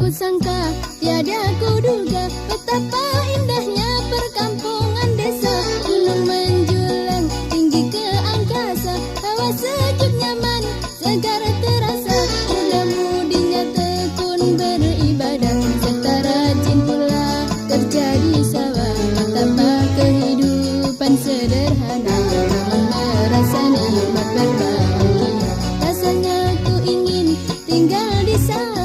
sangka, tiada kuduga betapa indahnya perkampungan desa. Gunung menjulang tinggi ke angkasa, hawa sejuk nyaman segar terasa. Muda-mudinya tekun beribadah, serta rajin pula kerja di sawah. Betapa kehidupan sederhana, namun merasa nikmat berbahagia. Rasanya ku ingin tinggal di sana.